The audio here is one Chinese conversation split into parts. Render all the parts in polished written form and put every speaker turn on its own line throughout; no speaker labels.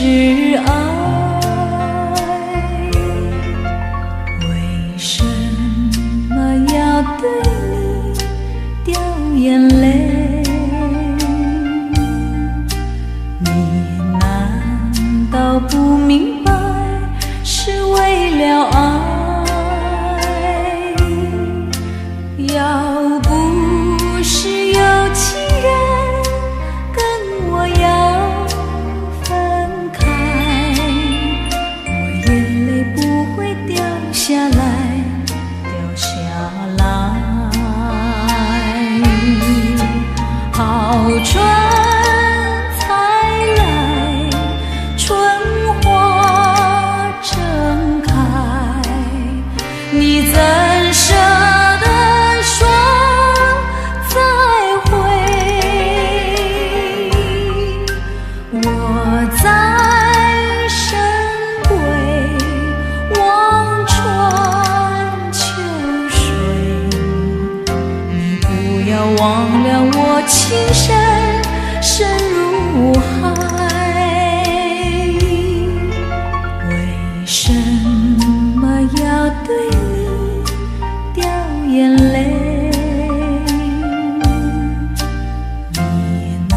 是爱？为什么要对你掉眼泪？你难道不明白是为了爱？要不是有情人跟我要分开，我眼泪不会掉下来，掉下来。好春才来，春花正开，你怎舍得说再会？我在深闺望穿秋水，你不要忘了我情深深如海。为什么要对你掉眼泪？你难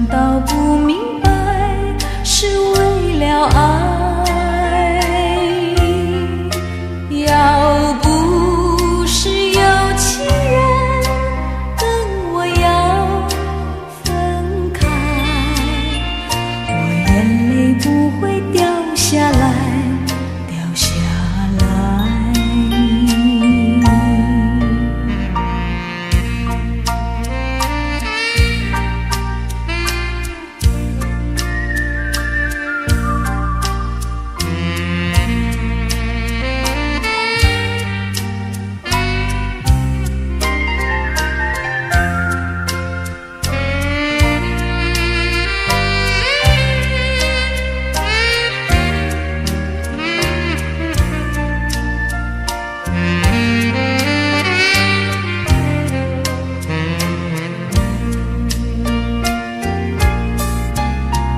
道不明白是为了爱？要不是有情人跟我要分开，我眼泪不会掉下来，掉下来。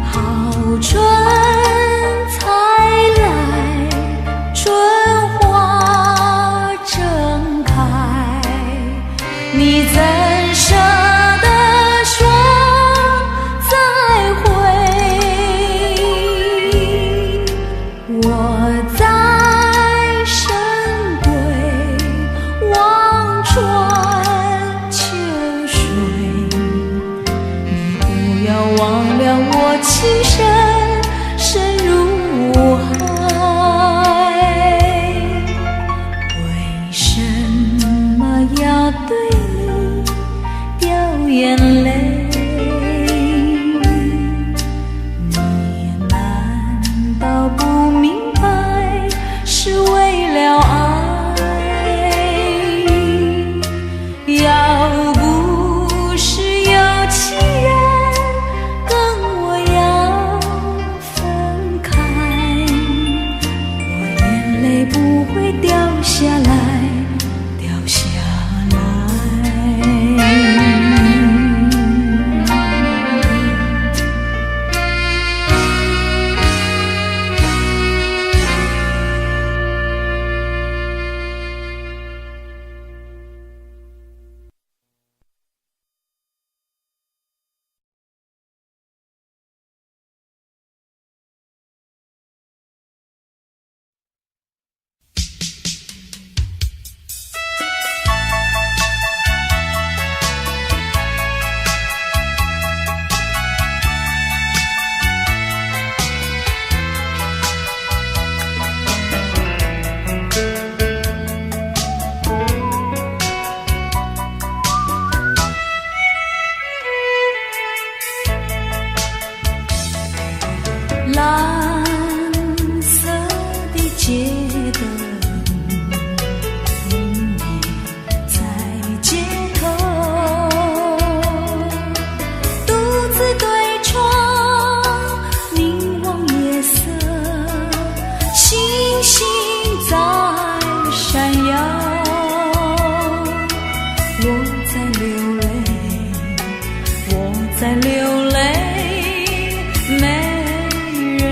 好春才来，春花正开，你怎舍得说再会？我在深闺望穿秋水，你不要忘了我情深深如海。为什么要对你掉眼泪？你难道不明白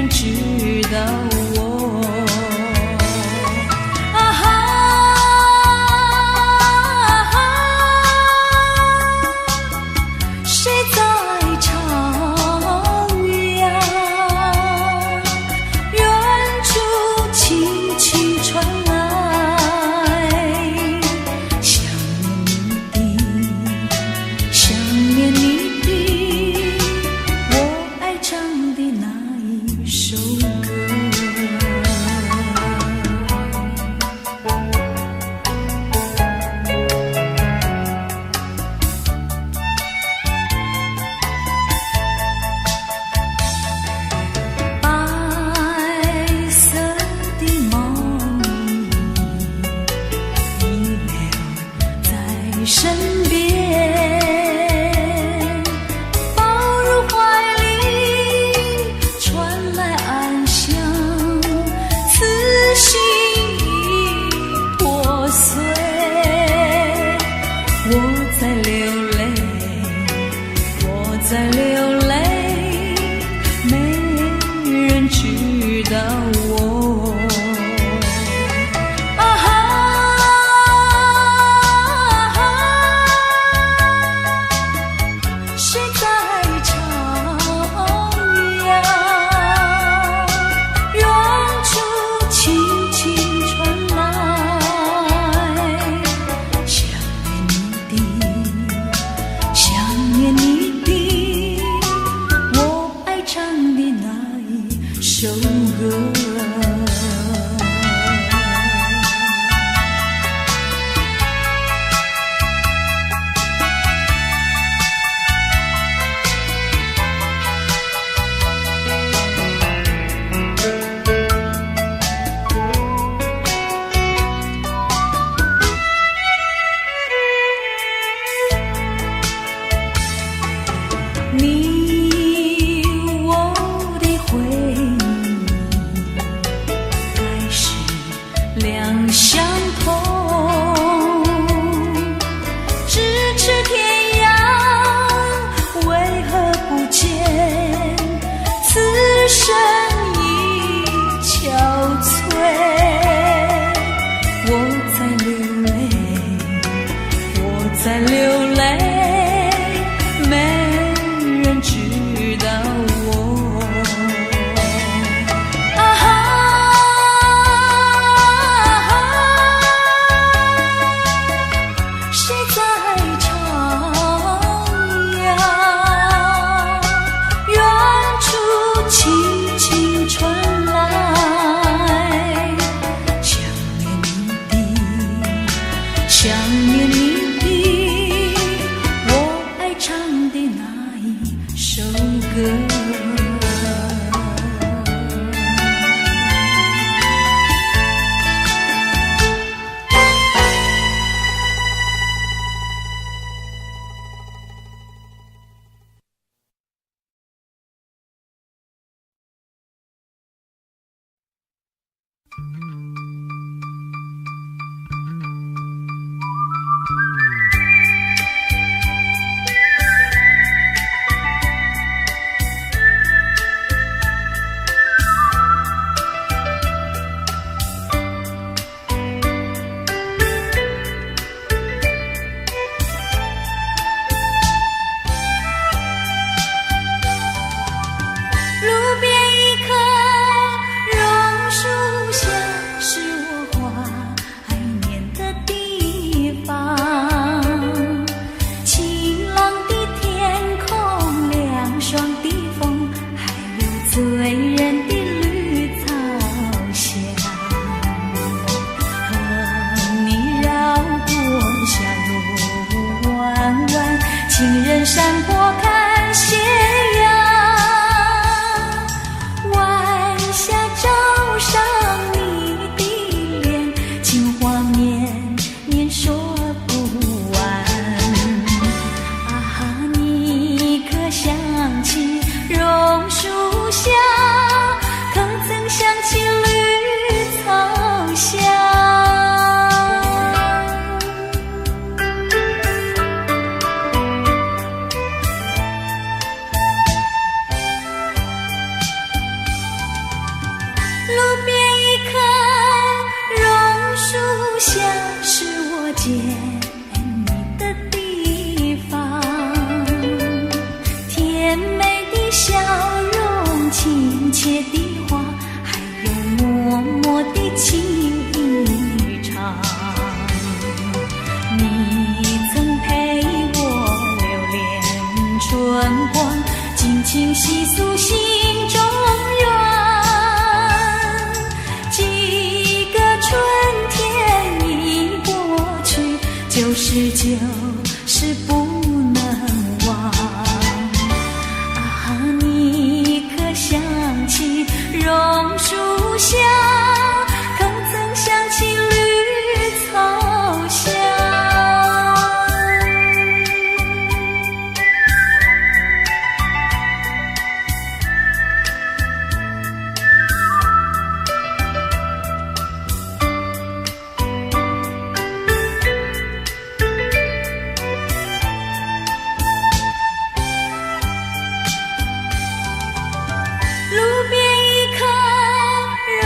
人知道我。啊哈，谁在唱呀？远处轻轻传来，想念你的，我爱唱的那一首歌。白色的毛衣遗留在身边，抱入怀里传来安详，此心已破碎。我在流泪，我在流泪，没人知道我。啊哈，谁在唱呀？远处轻轻传来，想念你的，我爱唱的那一首歌。你我的回忆路边一棵榕树下，是我见你的地方。甜美的笑容，亲切的话，还有默默的情一场。你曾陪我流连春光，尽情细诉心中愿。几个春天已过去，就是就是不能忘。啊，你可想起榕树下，可曾想起绿草香？路边一棵榕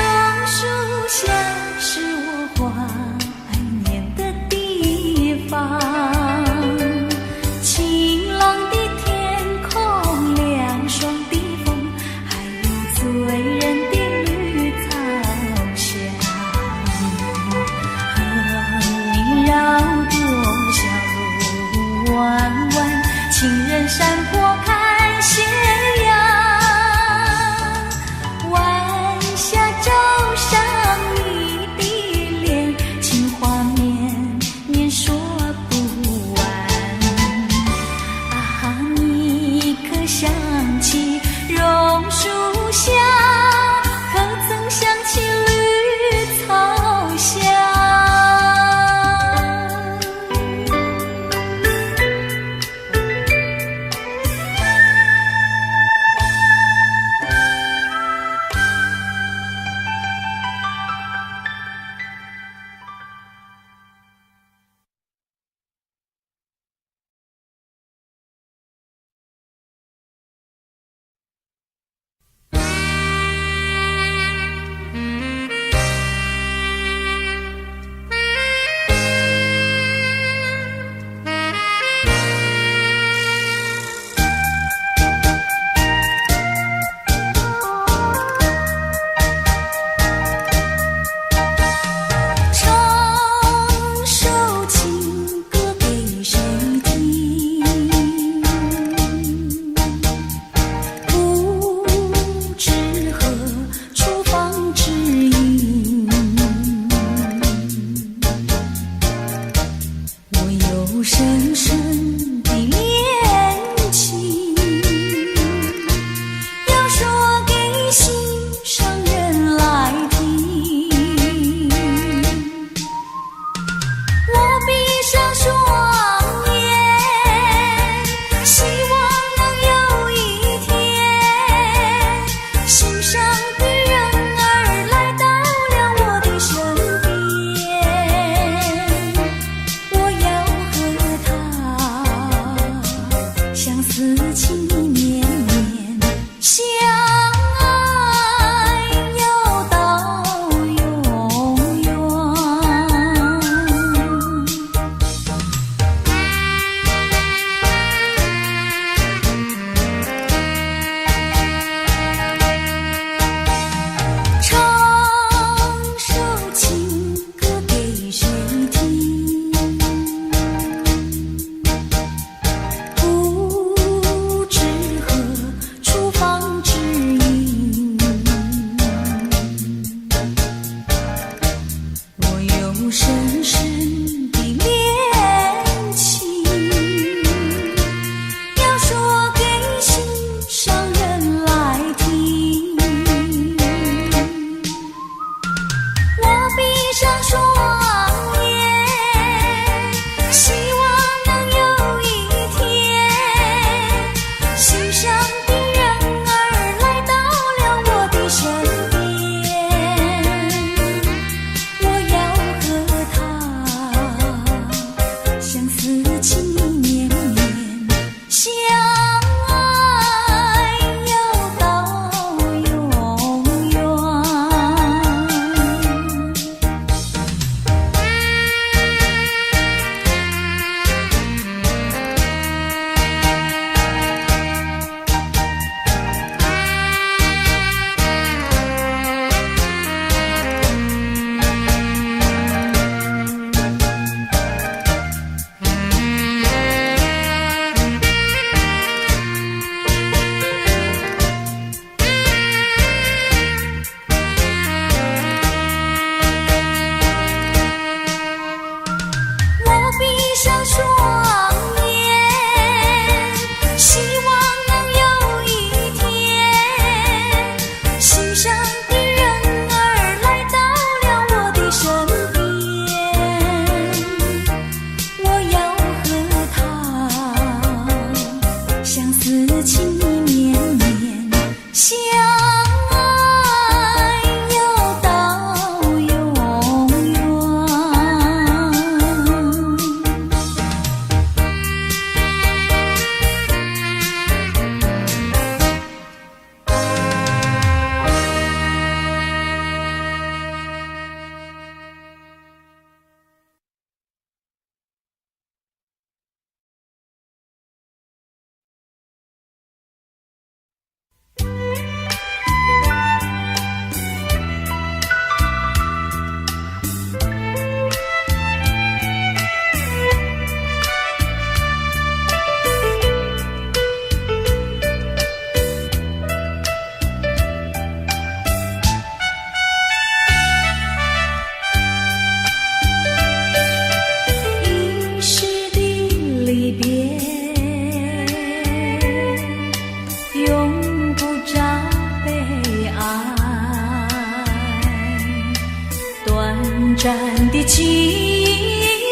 战的寂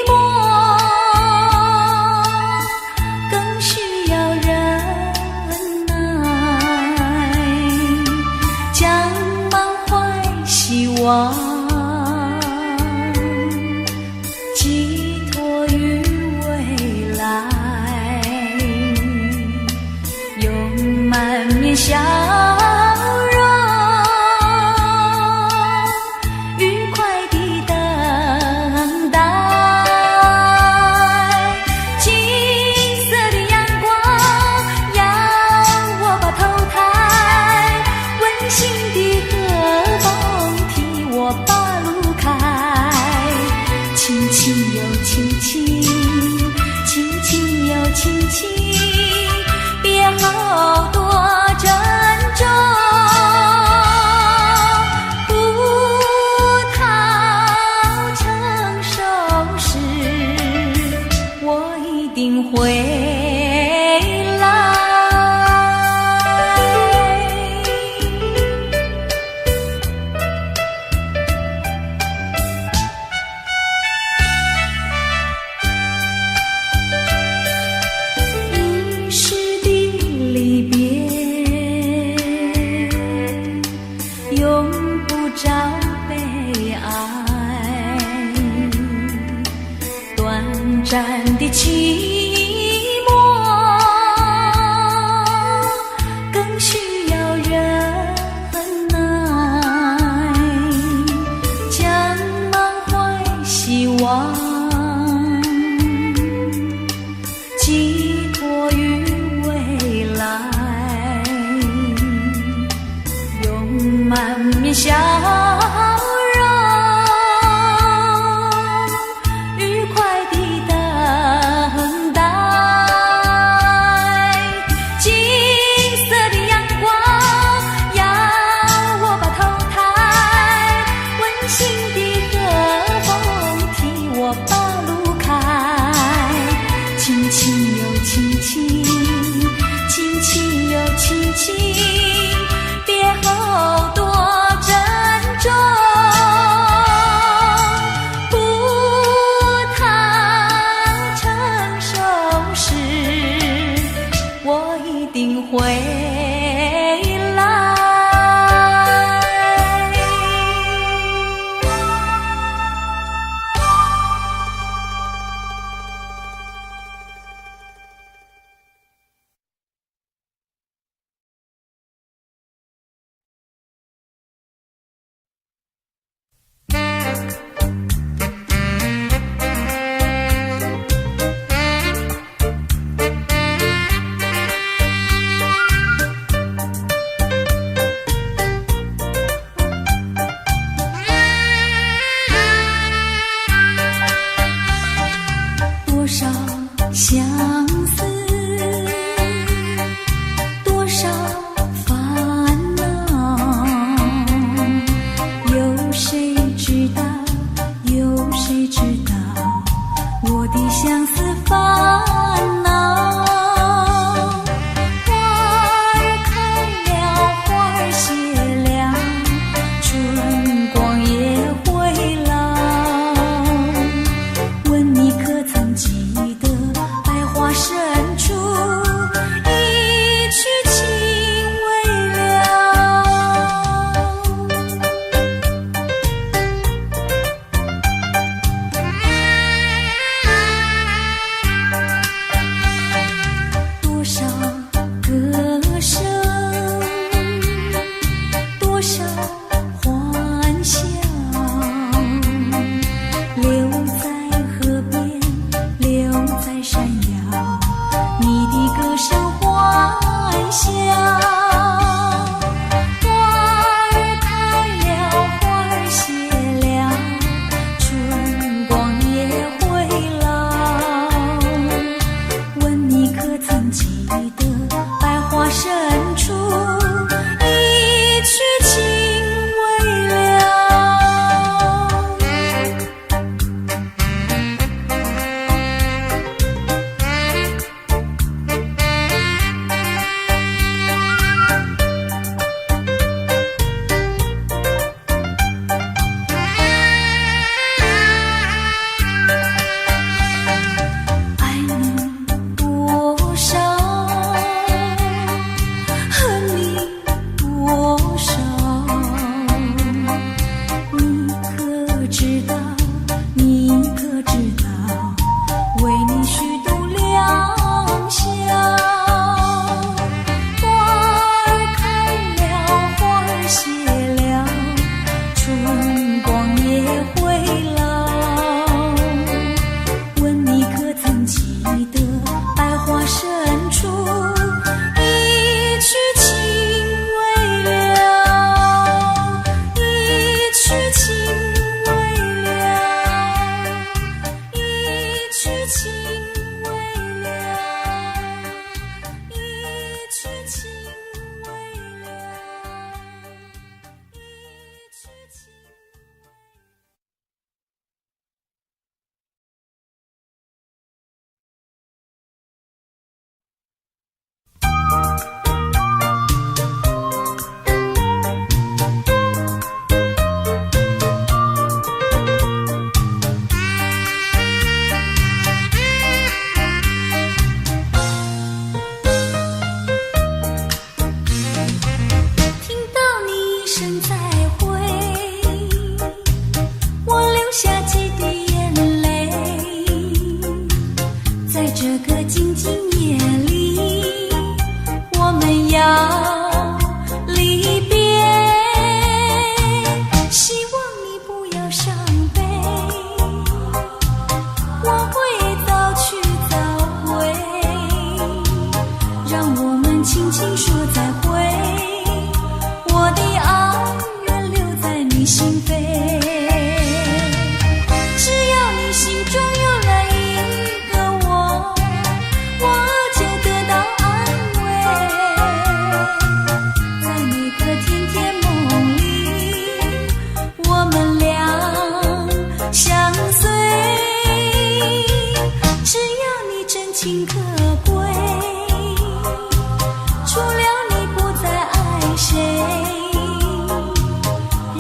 寞，更需要忍耐，将满怀希望寄托于未来，用满面笑容愉快地等待。金色的阳光要我把头抬，温馨的和风替我把路开。轻轻又轻轻，轻轻又轻轻，别后多珍重，不逃成熟时，我一定会来。一时的离别，用不着悲哀，短暂的寂寞，更需要忍耐，将满怀希望寄托于未来，用满面笑容愉快地等待。金色的阳光要我把头抬，温馨的和风替我把路开。轻轻又轻轻，轻轻又轻轻，别后多珍重。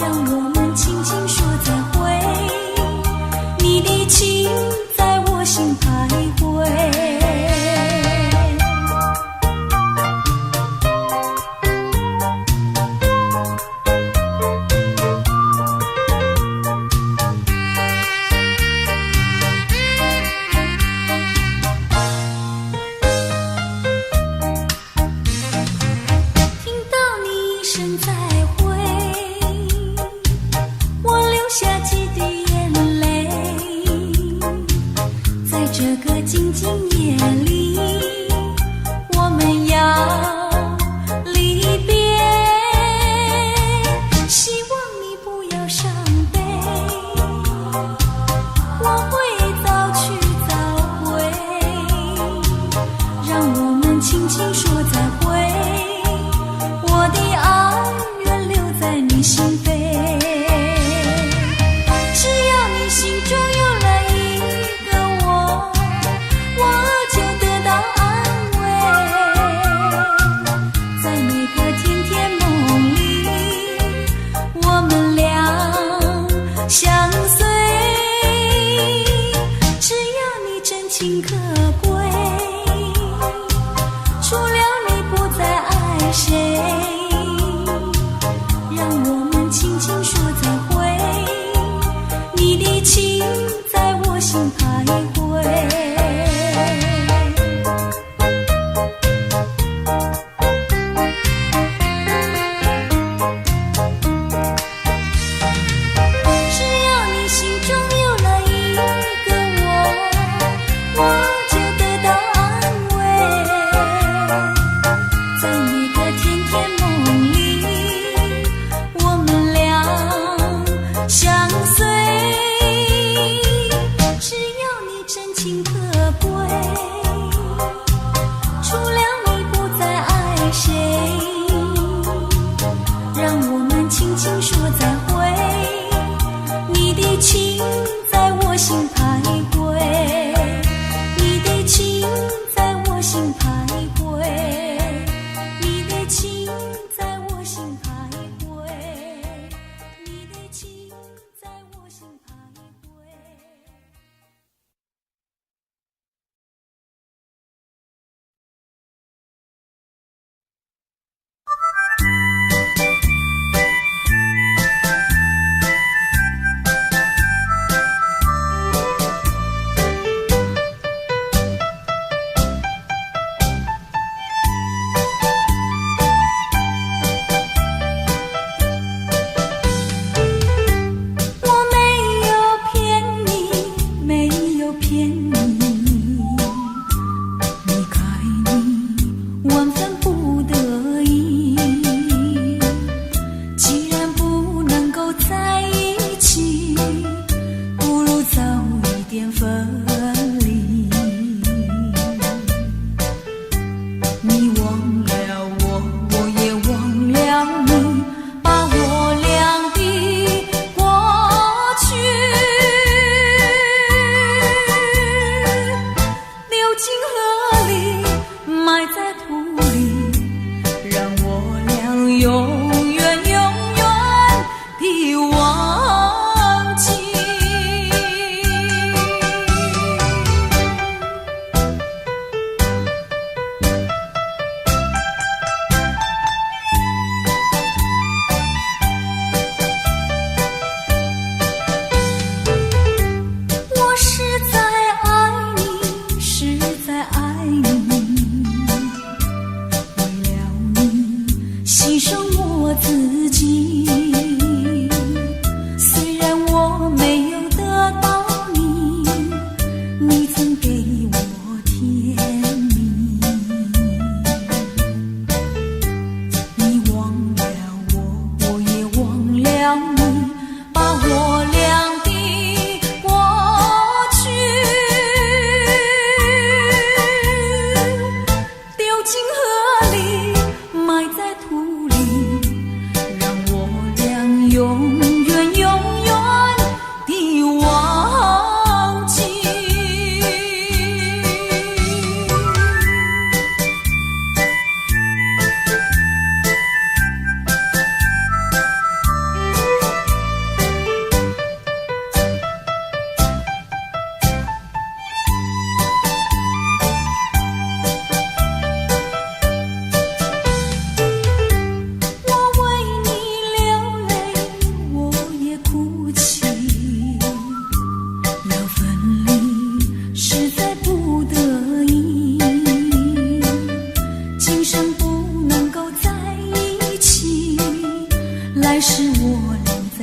让我们轻轻说再会。你的情在我心徘徊。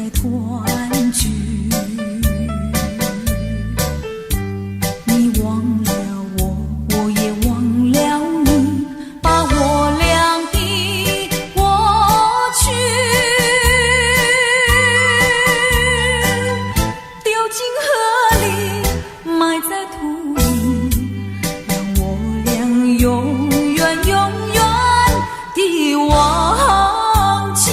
再团聚。你忘了我，我也忘了你，把我俩的过去丢进河里，埋在土里，让我俩永远永远地忘记。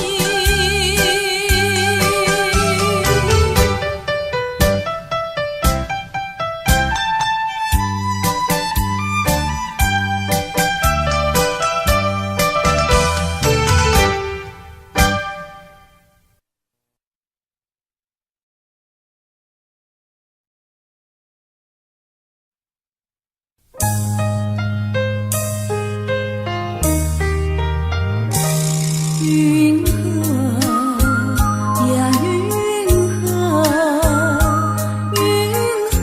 云河呀云河，云河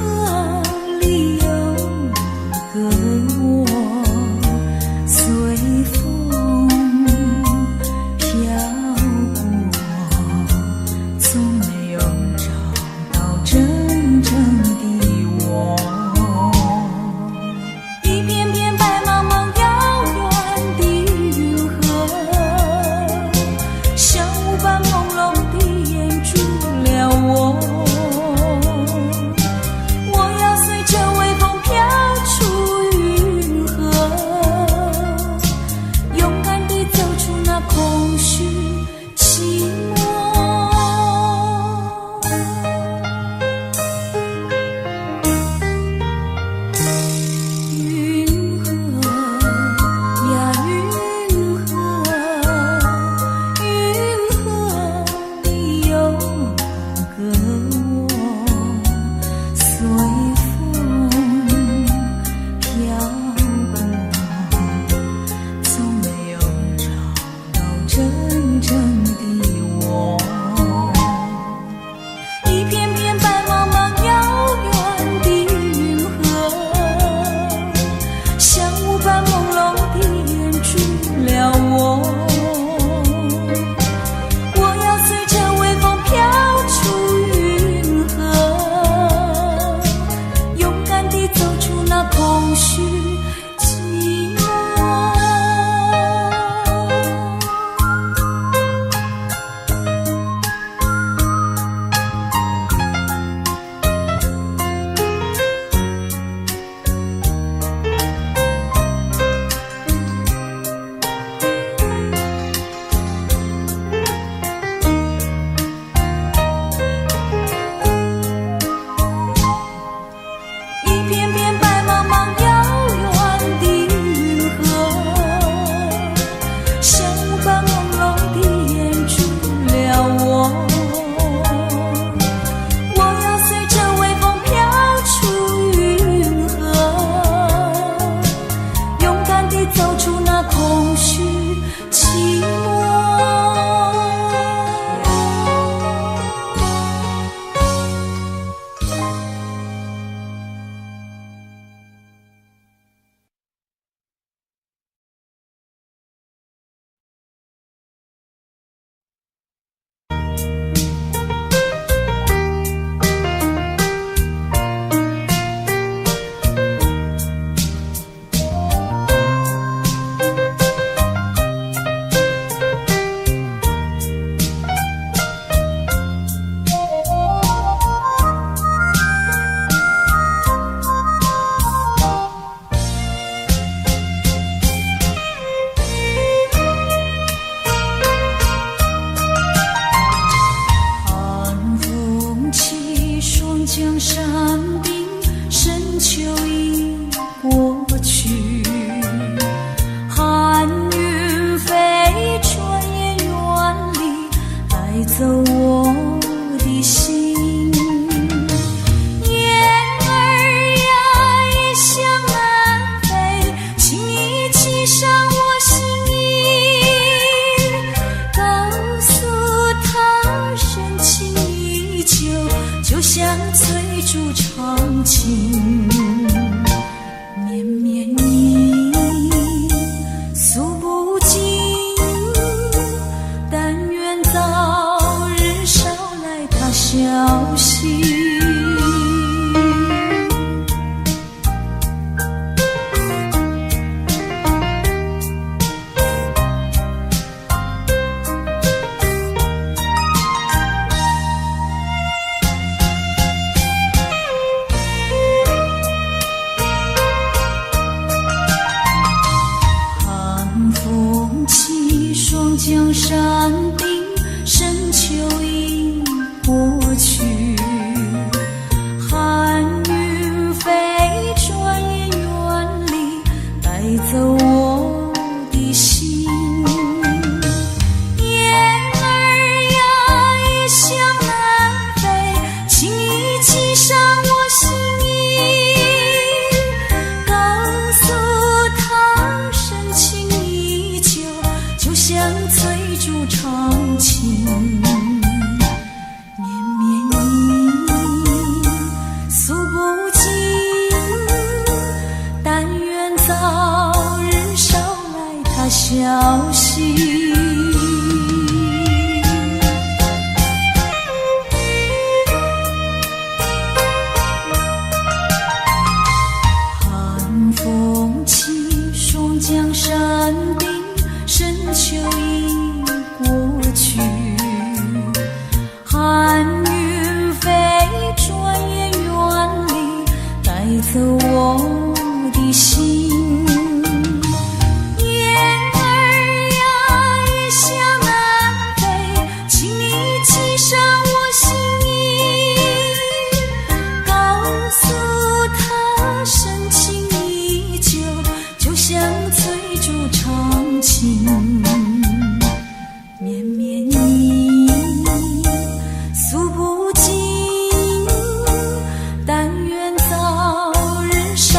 里有个我，随风飘过，从没有找到真正的我。一片片白茫茫遥远的云河，像雾般朦胧地掩住了我。我要随着微风飘出云河，勇敢地走出那空虚寂寞。云河呀云河，云河里有个我，随风飘过，从没有找到真正的我。一片片白茫茫遥远的云河，像雾般朦胧地掩住了我。我要随着微风飘出云河，勇敢地走出那空虚寂寞。一片片白茫茫遥远的云河，像雾般朦胧地掩住了我。我要随着微风飘出云河，勇敢地走出那空虚寂寞。寒风起，霜降山顶，深秋已过去。寒云飞，转眼远离，带走我的心。雁儿呀，也向南飞，请你系上我心意，告诉他深情依旧，就像翠竹长青。绵绵意，诉不尽，但愿早日捎消息。霜降山顶，深秋已过去，寒云飞，转眼远离，带走我的心。雁儿呀，也向南飞，轻易系上我心意，告诉他深情依旧，就像翠竹长青，绵绵意，诉不尽。但愿早日捎来他消息。寒风起，霜降山顶，深秋已过去，寒云飞，转眼远离，带走我的心。雁儿呀，也向南飞，轻易系上我心意，告诉他深情依旧，就像翠竹长青，绵绵意，诉不尽。但愿早日捎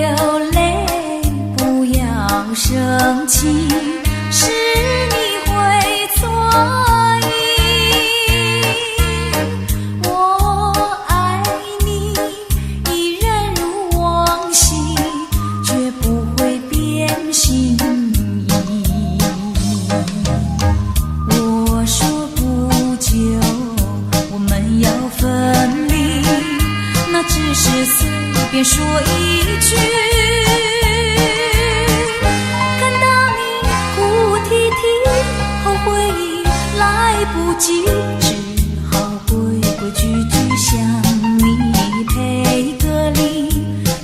流泪，不要生气，是你会错意。我爱你，依然如往昔，绝不会变心意。我说不久我们要分离，那只是随便说一句。看到你哭啼啼，后悔已来不及，只好规规矩矩向你赔个礼，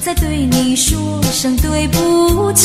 再对你说声对不起。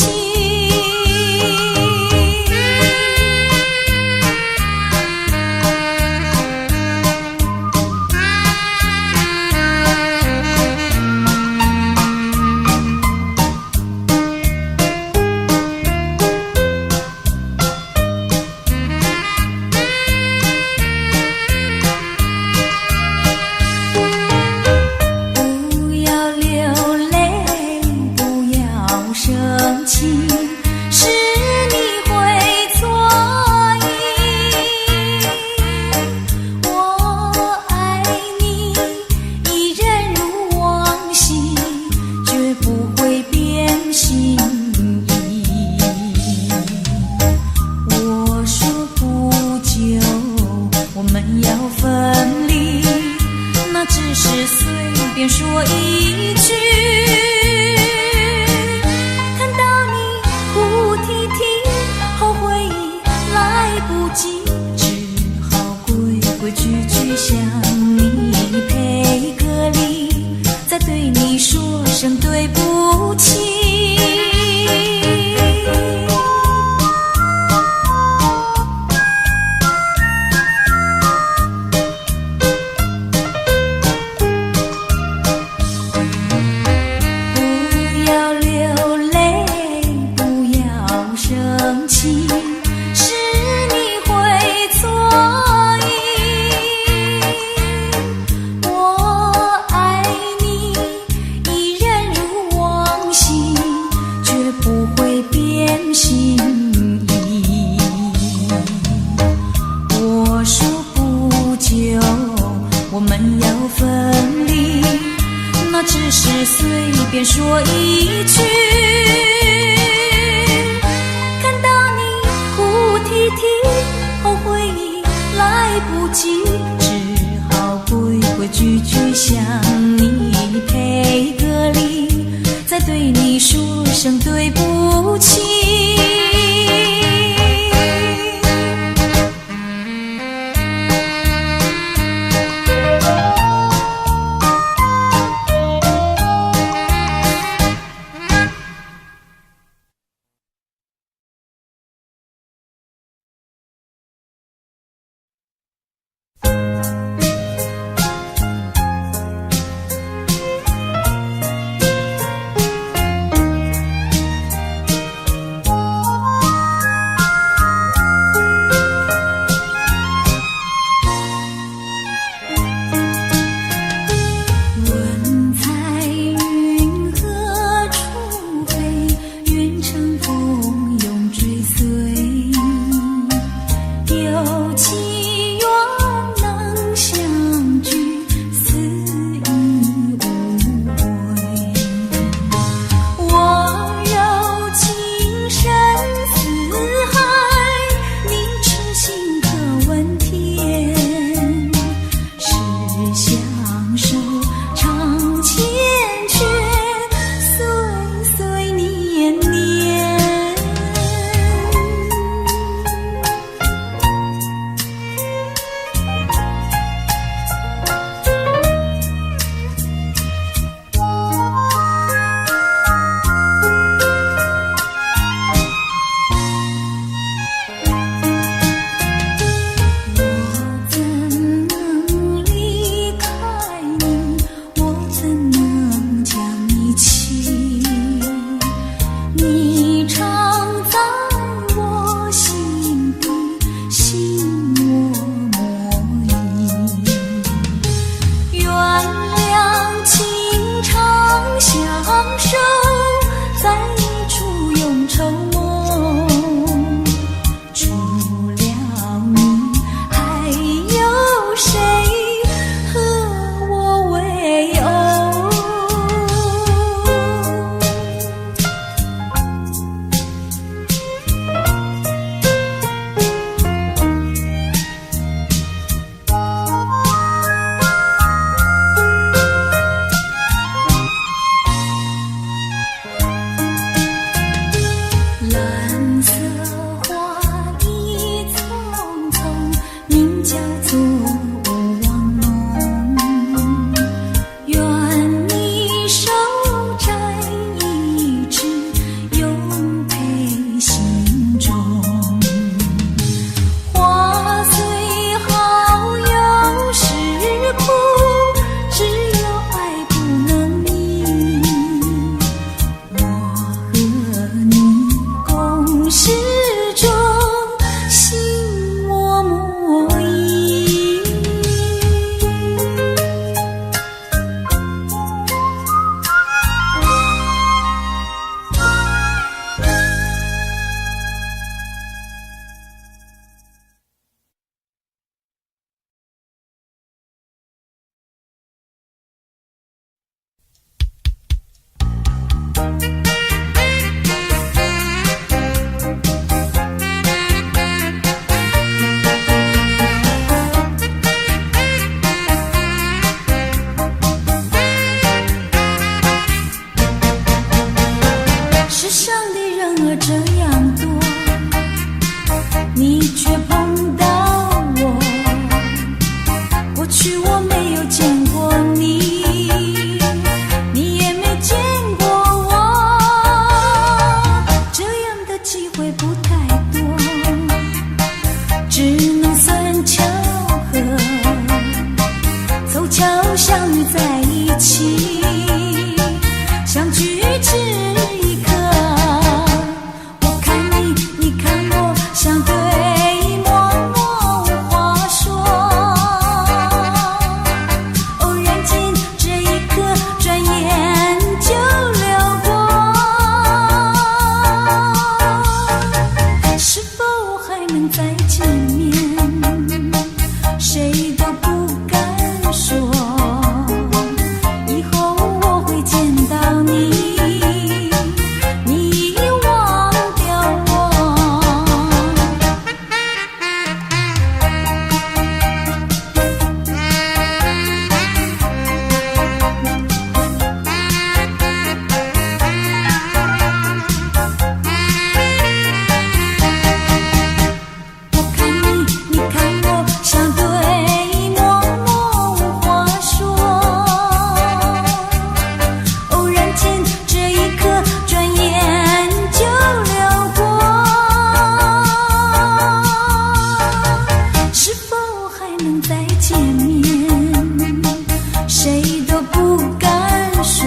世上的人儿这样多，你却碰到我。过去我没有见过你，你也没见过我，这样的机会不太多，只能算巧合，凑巧相遇在一起，相聚只一刻。我看你，你看我，相对默默无话说。偶然间这一刻，转眼就流过。是否还能再见面？谁都不敢说。以后我会见到你，你忘掉我。我看你，你看我，相对默默无话说。偶然间这一刻，转眼就流过。是否还能再见面？谁都不敢说。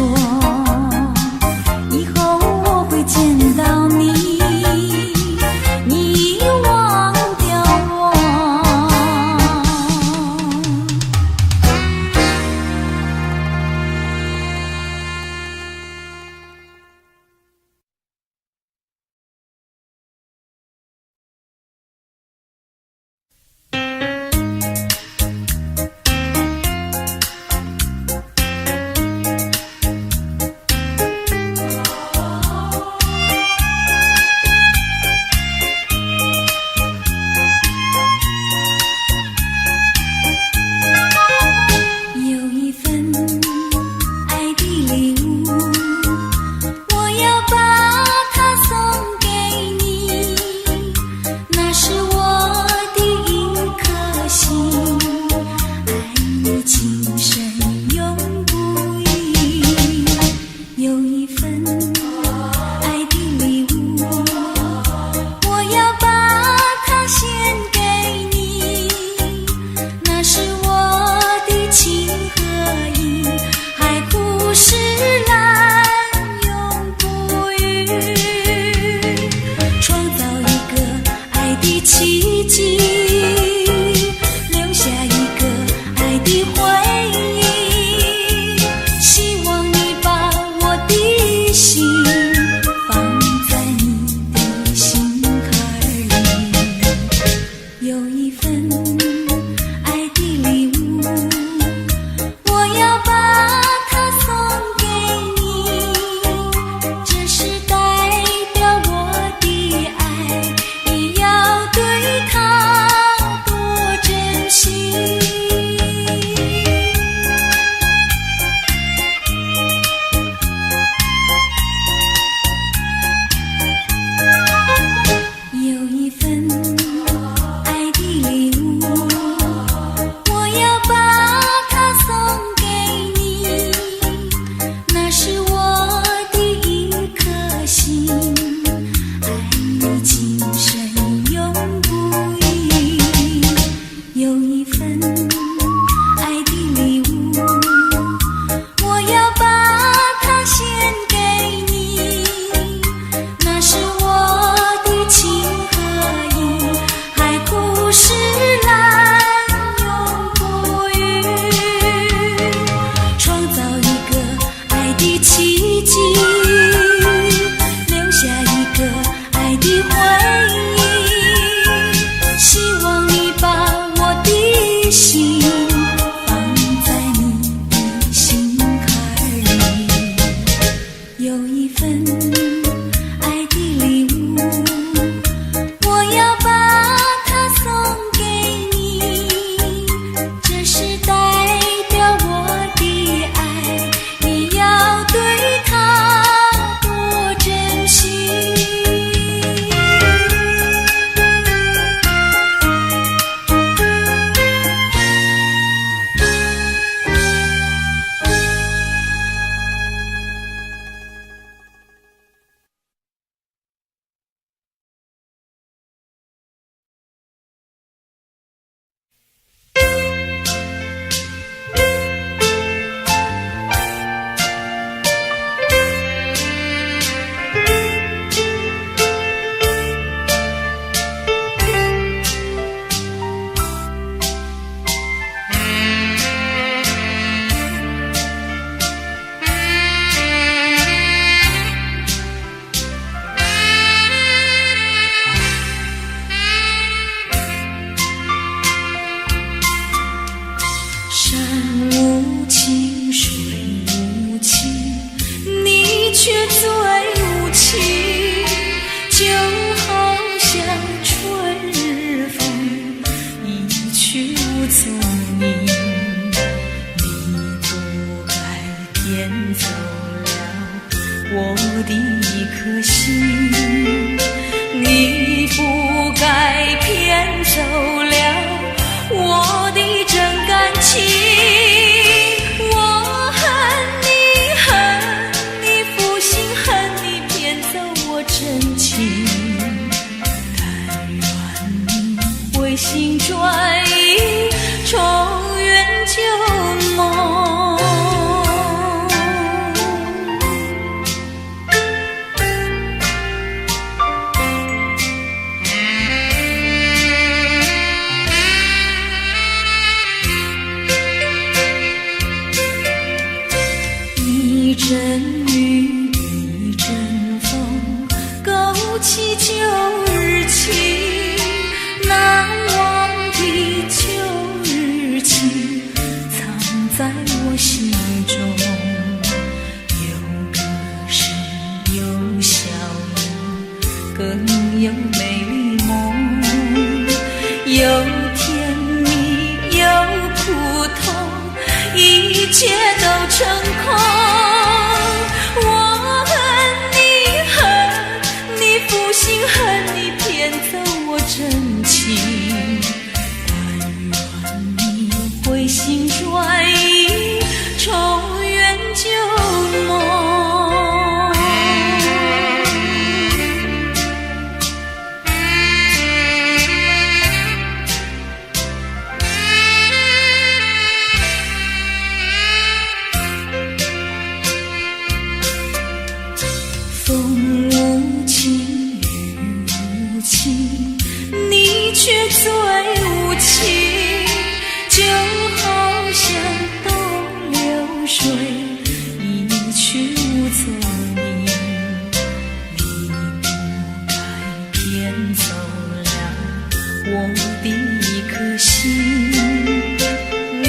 以后我会见到你，你忘掉我。有一份爱的礼物，我要把它送给你，那是我的一颗心，爱你情深永不渝。有一份爱的礼物，我要把它献给你，那是我的情和义，海枯石烂永不渝。创造一个爱的奇迹，留下一个爱的回忆，希望你把我的心一份爱的礼物，我要把它送给你，这是代表我的爱，你要对它多珍惜。山无情，水无情，你却最无情，就好像春日风，一去无踪影。你不该骗走了我的一颗心，你不该骗走了我的真感情，我恨你负心，恨你骗走我真情，但愿你回心转意，重圆旧梦。一阵雨，一阵风，勾起旧日情，难忘的旧日情，藏在我心中。有歌声，有笑容，更有美丽梦，有甜蜜，有苦痛，一切都成空。恨你骗走我真情，但愿你回心转意，重圆旧梦。风无情，你却最无情，就好像东流水，一去无踪影。你不该骗走了我的一颗心，你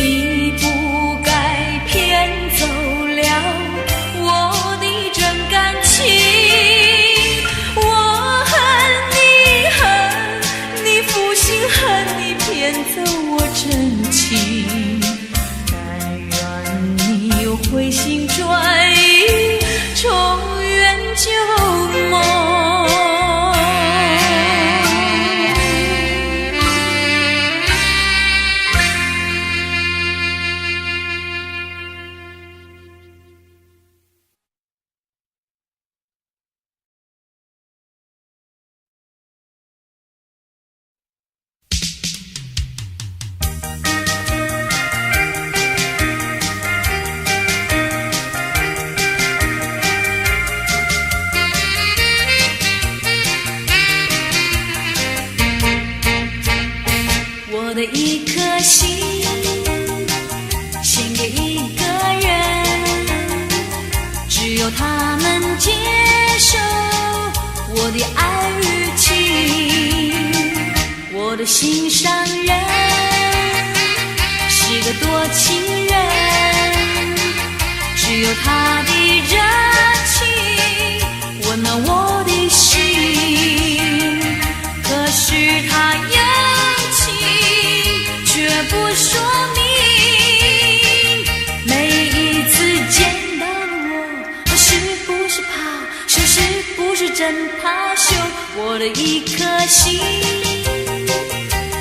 不该骗走了我的真感情。恨你骗走我真情，但愿你回心转意，重圆旧梦。我的一颗心献给一个人，只有他们接受我的爱与情。我的心上人是个多情人，只有他的热情是不是真怕羞？我的一颗心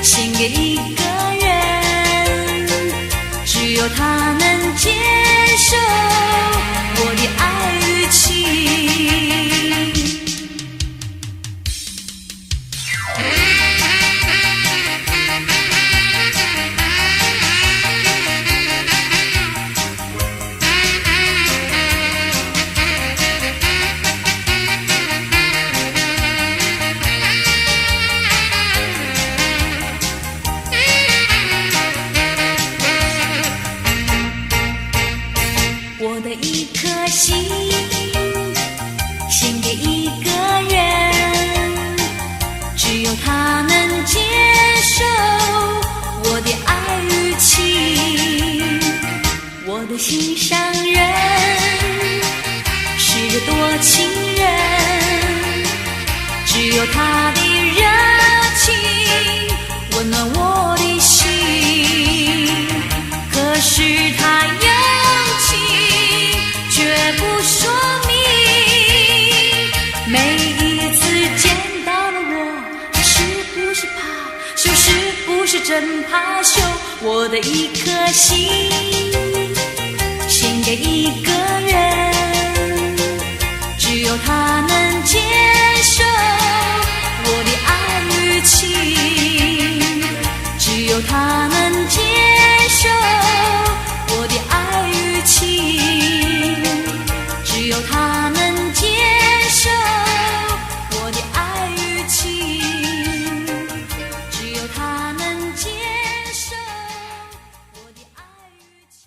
献给一个人，只有他能接受我的爱与情。我的一颗心献给一个人，只有他能接受我的爱与情。我的心上人是个多情人，只有他的热情温暖我的心。可是他有却不说明，每一次见到了我，他是不是怕羞，是不是真怕羞？我的一颗心献给一个人，只有他能接受我的爱与情，只有他能接受我的爱与情，只有他能接受我的爱与情，只有他能接受我的爱与情。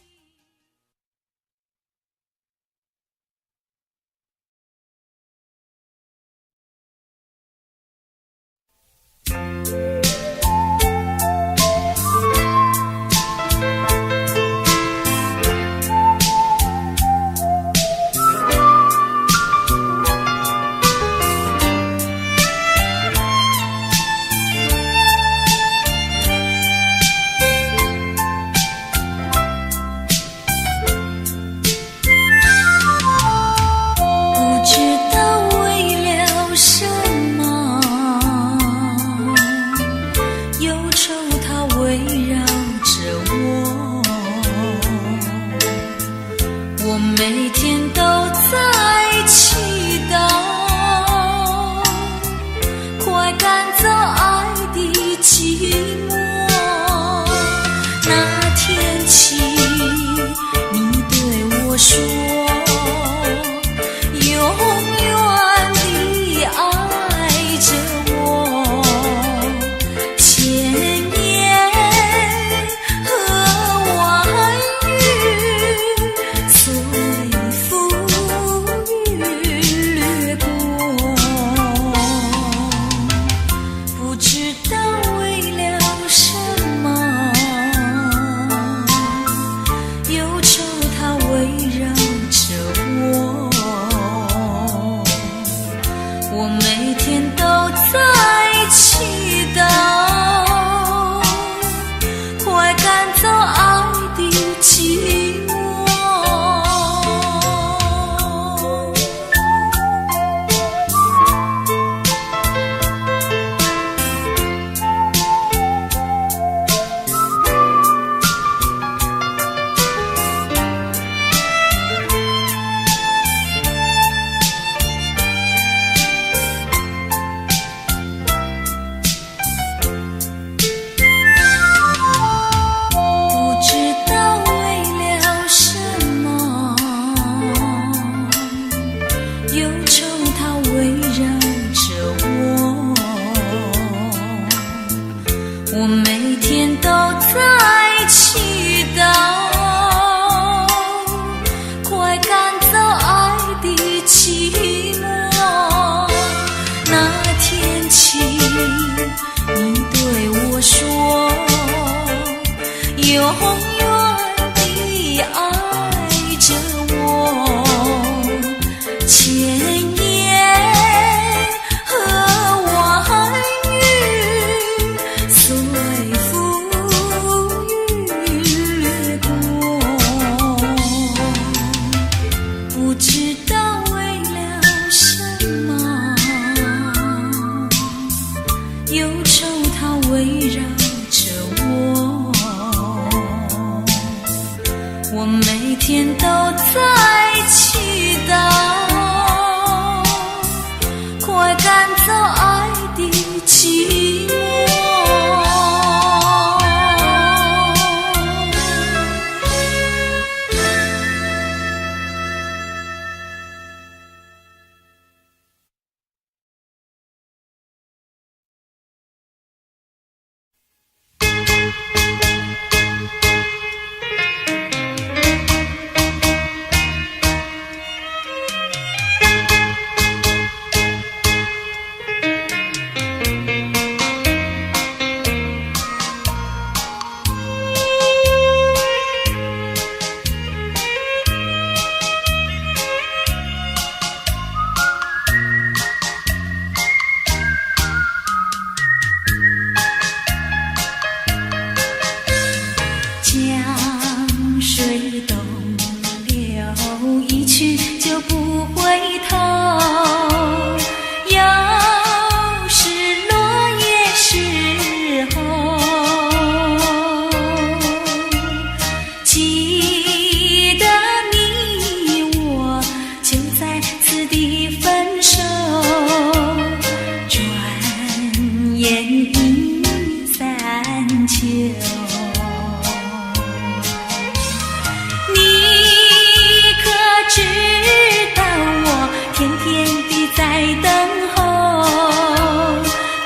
在等候。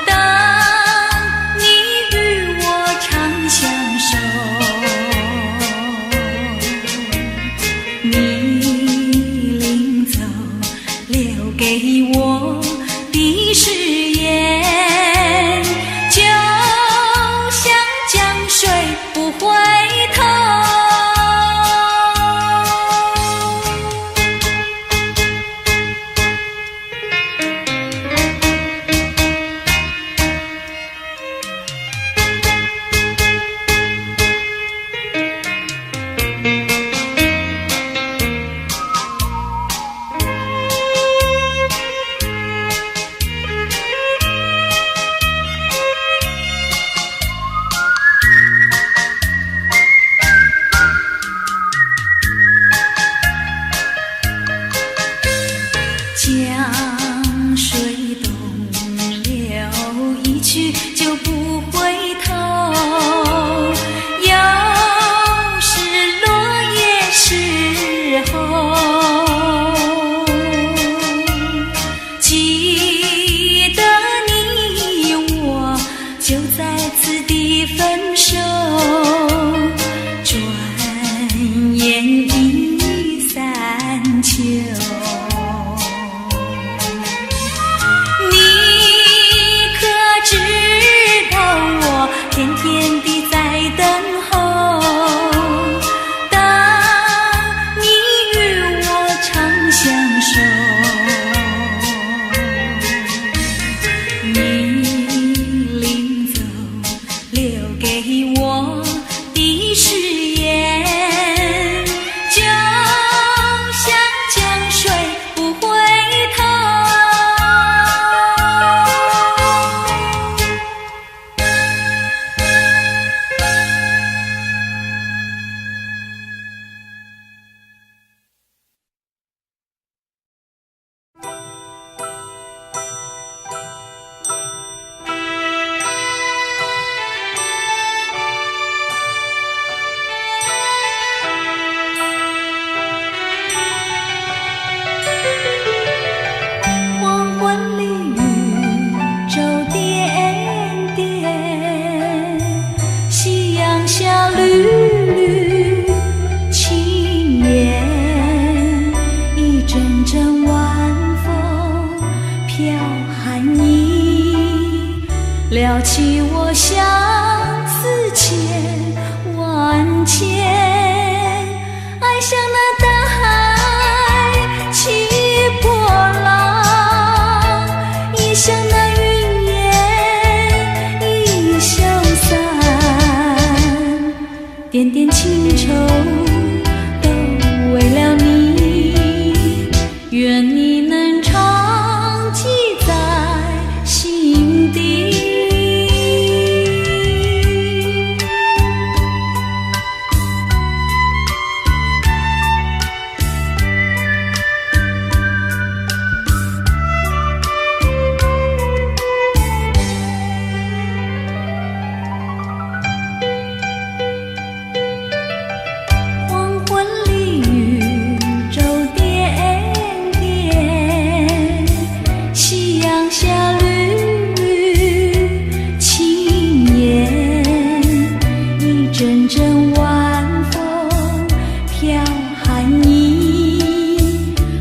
当你与我长相守，你临走留给我的誓言，就像江水不回头。江水东流一去就不回头，又是落叶时候。记得你我就在此地分手，转眼已三秋。天天地在等候，当你与我长相守，你临走留给我的誓言，就像江水不回头。撩起我相思千万千，爱像那大海起波浪，也像那云烟一消散，点点情愁都为了你，愿你能常记在心底。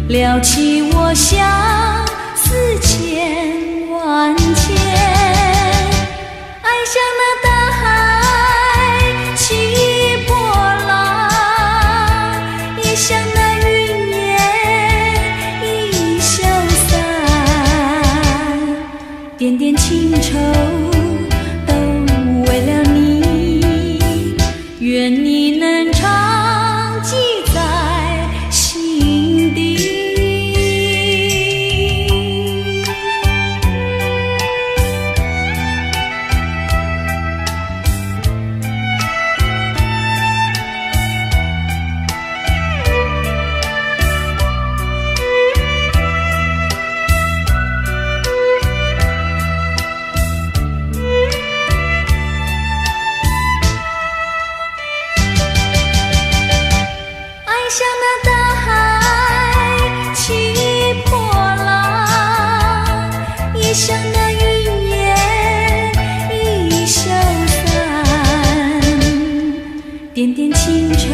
撩起我相思千万千，爱像那大海起波浪，也像那云烟一消散，点点情愁都为了你，愿你能常记在心底。像那云烟已消散，点点情愁